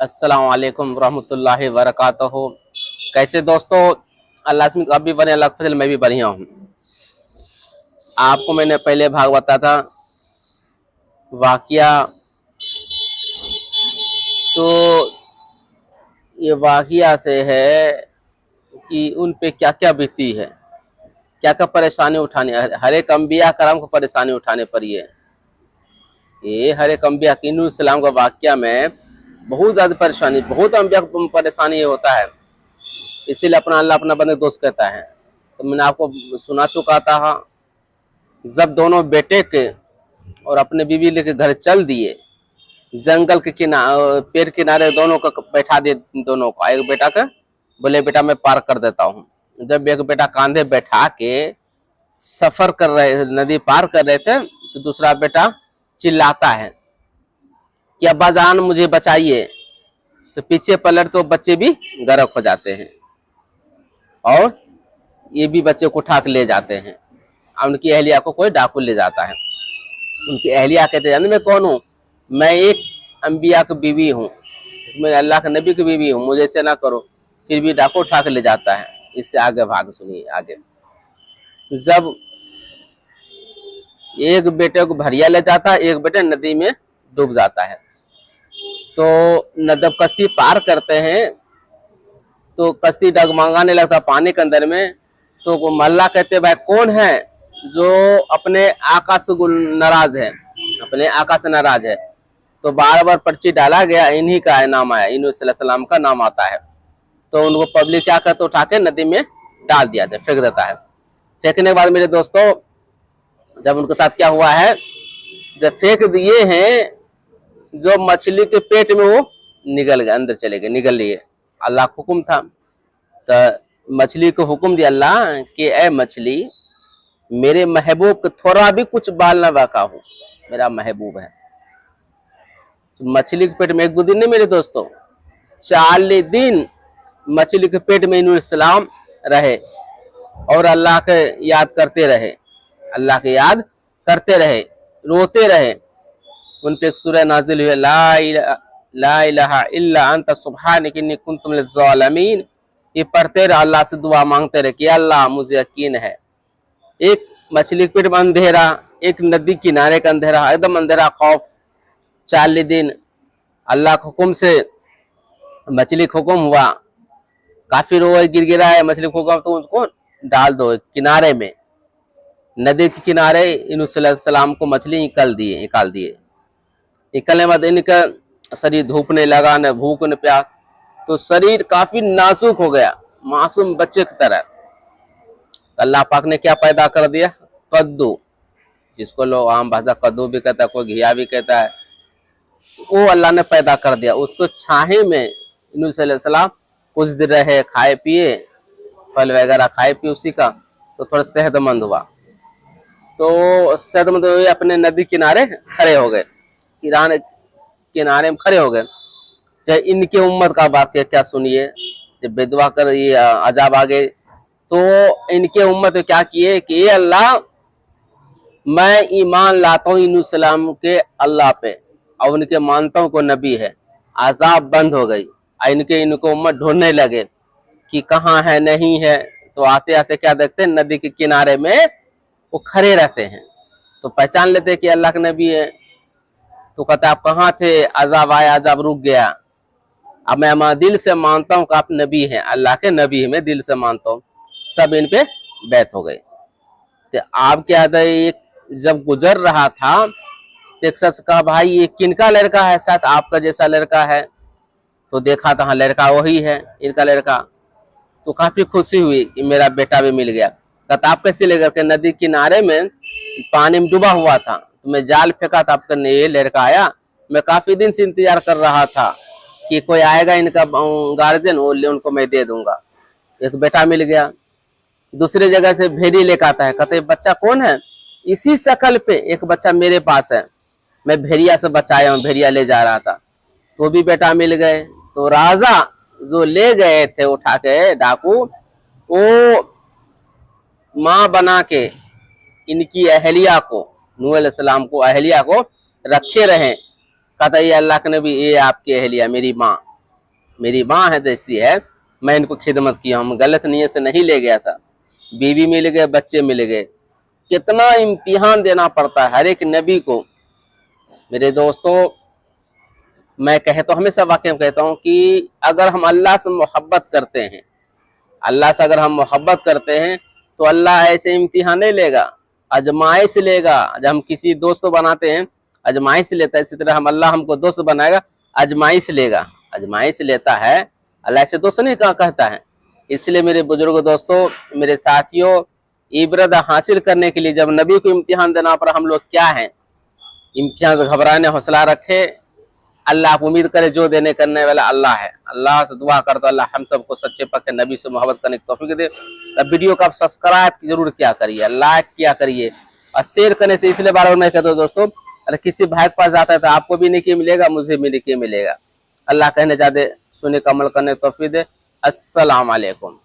अस्सलाम वालेकुम रहमतुल्लाहि व बरकातहू। कैसे दोस्तों, अल्लाह से आप भी बने, अल्लाह फजल मैं भी बढ़िया हूँ। आपको मैंने पहले भाग बताया था वाकिया। तो ये वाकिया से है कि उन पे क्या क्या बीती है, क्या क्या परेशानी उठानी, हर एक अम्बिया कराम को परेशानी उठाने पर ये हर एक अम्बिया नूह अलैहिस्सलाम का वाकिया में बहुत ज़्यादा परेशानी, बहुत अम्बिया को परेशानी ये होता है। इसीलिए अपना अल्लाह अपना बंदे दोस्त कहता है। तो मैंने आपको सुना चुका था, जब दोनों बेटे के और अपने बीवी लेके घर चल दिए, जंगल के किनारे, पेड़ किनारे दोनों को बैठा दिए। दोनों को, एक बेटा का बोले बेटा मैं पार कर देता हूँ। जब एक बेटा कांधे बैठा के सफर कर रहे, नदी पार कर रहे थे, तो दूसरा बेटा चिल्लाता है कि अब्बा जान मुझे बचाइए। तो पीछे पलट तो बच्चे भी गर्क हो जाते हैं और ये भी बच्चे को उठा के ले जाते हैं। उनकी अहलिया को कोई डाकू ले जाता है। उनकी अहलिया कहते हैं मैं कौन हूँ, मैं एक अंबिया की बीवी हूँ, मैं अल्लाह के नबी की बीवी हूँ, मुझे ऐसे ना करो। फिर भी डाकू उठा के ले जाता है। इससे आगे भाग सुनिए आगे। जब एक बेटे को भरिया ले जाता है, एक बेटे नदी में डूब जाता है। तो जब कश्ती पार करते हैं तो कश्ती डगमगाने लगता पानी के अंदर में। तो वो मल्ला कहते भाई कौन है जो अपने आका से नाराज है, अपने आका से नाराज है। तो बार बार पर्ची डाला गया, इन्हीं का नाम आया, नूह अलैहिस्सलाम का नाम आता है। तो उनको पब्लिक क्या करते, उठा के नदी में डाल दिया जाए, फेंक देता है। फेंकने के बाद मेरे दोस्तों, जब उनके साथ क्या हुआ है, जब फेंक दिए हैं, जो मछली के पेट में वो निगल गए, अंदर चले गए, निगल लिए। अल्लाह का हुक्म था। तो मछली को हुक्म दिया अल्लाह कि ए मछली, मेरे महबूब के थोड़ा भी कुछ बाल ना बाका हो, मेरा महबूब है। तो मछली के पेट में एक दो दिन नहीं मेरे दोस्तों, 40 दिन मछली के पेट में नूह अलैहिस्सलाम रहे और अल्लाह के याद करते रहे, अल्लाह के याद करते रहे, रोते रहे। उन पे एक सूरह नाजिल हुई, ला इलाहा इल्ला अंता सुब्हानक इन्नी कुन्तु मिनज़ ज़ालिमीन। ये पढ़ते रहे, अल्लाह से दुआ मांगते रहे कि अल्लाह मुझे यकीन है। एक मछली के पेट में अंधेरा, एक नदी किनारे का अंधेरा, एकदम अंधेरा खौफ। 40 दिन अल्लाह के हुक्म से मछली को हुक्म हुआ, काफी रोए गिरा है मछली को हुक्म, तो उसको डाल दो किनारे में। नदी के किनारे नूह अलैहिस्सलाम को मछली निकाल दिए। निकलने के बाद इनका शरीर धूप नहीं लगा, न भूख न प्यास, तो शरीर काफी नाजुक हो गया, मासूम बच्चे की तरह। अल्लाह पाक ने क्या पैदा कर दिया, कद्दू, जिसको लोग आम भाषा कद्दू भी कहता है, कोई घिया भी कहता है, वो अल्लाह ने पैदा कर दिया। उसको छाहे में नूह अलैहिस्सलाम कुछ दिन रहे, खाए पिए, फल वगैरह खाए पिए उसी का, तो थोड़ा सेहतमंद हुआ। तो सेहतमंद हुए, अपने नदी किनारे खड़े हो गए, किनारे में खड़े हो गए। चाहे इनके उम्मत का वाक्य क्या सुनिए, जब बेदुआ कर ये अजाब आ गए, तो इनके उम्मत क्या किए कि ये अल्लाह, मैं ईमान लाता हूँ नूह अलैहिस्सलाम के अल्लाह पे और उनके मानता हूँ को नबी है। अजाब बंद हो गई। इनको उम्मत ढूंढने लगे कि कहाँ है, नहीं है। तो आते आते क्या देखते हैं, नदी के किनारे में वो खड़े रहते हैं। तो पहचान लेते कि अल्लाह के नबी है। तो कहता आप कहाँ थे, अजाब आया, अजाब रुक गया। अब मैं दिल से मानता हूँ कि आप नबी हैं, अल्लाह के नबी हैं, मैं दिल से मानता हूँ। सब इन पे बैत हो गए। तो आप क्या था, एक जब गुजर रहा था तो एक शख्स कहा भाई ये किनका लड़का है, शायद आपका जैसा लड़का है। तो देखा था हाँ लड़का वही है, इनका लड़का। तो काफी खुशी हुई कि मेरा बेटा भी मिल गया। कहता आप कैसे लेकर के, नदी किनारे में पानी में डूबा हुआ था, तो मैं जाल फेंका था, आपका ये लड़का आया। मैं काफी दिन से इंतजार कर रहा था कि कोई आएगा इनका गार्जियन, उनको मैं दे दूंगा। एक बेटा मिल गया। दूसरी जगह से भेड़ी लेकर आता है, कहते बच्चा कौन है, इसी शकल पे एक बच्चा मेरे पास है, मैं भेड़िया से बचाया हूँ, भेड़िया ले जा रहा था। तो भी बेटा मिल गए। तो राजा जो ले गए थे उठा के डाकू, वो माँ बना के इनकी अहलिया को, नूह अलैहिस्सलाम को, अहलिया को रखे रहे। कहता ये अल्लाह के नबी, ये आपकी अहलिया, मेरी माँ, मेरी माँ है जैसी है, मैं इनको खिदमत किया हूँ, गलत नीयत से नहीं ले गया था। बीवी मिल गए, बच्चे मिल गए। कितना इम्तिहान देना पड़ता है हर एक नबी को। मेरे दोस्तों, मैं कहता हूँ, हमेशा वाकई में कहता हूँ कि अगर हम अल्लाह से मोहब्बत करते हैं, अल्लाह से अगर हम मोहब्बत करते हैं तो अल्लाह ऐसे इम्तिहान नहीं लेगा, आजमाइश लेगा। जब हम किसी दोस्त को बनाते हैं आजमाइश लेता है, इसी तरह हम अल्लाह हमको दोस्त बनाएगा, आजमाइश लेगा, आजमाइश लेता है। अल्लाह ऐसे दोस्त नहीं कहा कहता है। इसलिए मेरे बुजुर्ग दोस्तों, मेरे साथियों, इबरत हासिल करने के लिए जब नबी को इम्तिहान देना पड़ा, हम लोग क्या हैं? इम्तिहान से घबराने, हौसला रखे। अल्लाह आप उम्मीद करे, जो देने करने वाला अल्लाह है। अल्लाह से दुआ करता अल्लाह हम सबको सच्चे पक्के नबी से मोहब्बत करने की तौफीक दे। अब वीडियो को आप सब्सक्राइब जरूर क्या करिए, लाइक किया करिए और शेयर करने से इसलिए बार बार मैं कहता हूँ दोस्तों, अगर किसी भाई के पास जाता है तो आपको भी नेकी मिलेगा, मुझे भी नेकी मिलेगा। अल्लाह कहने जाते सुने का अमल करने की तौफीक दे। अस्सलाम वालेकुम।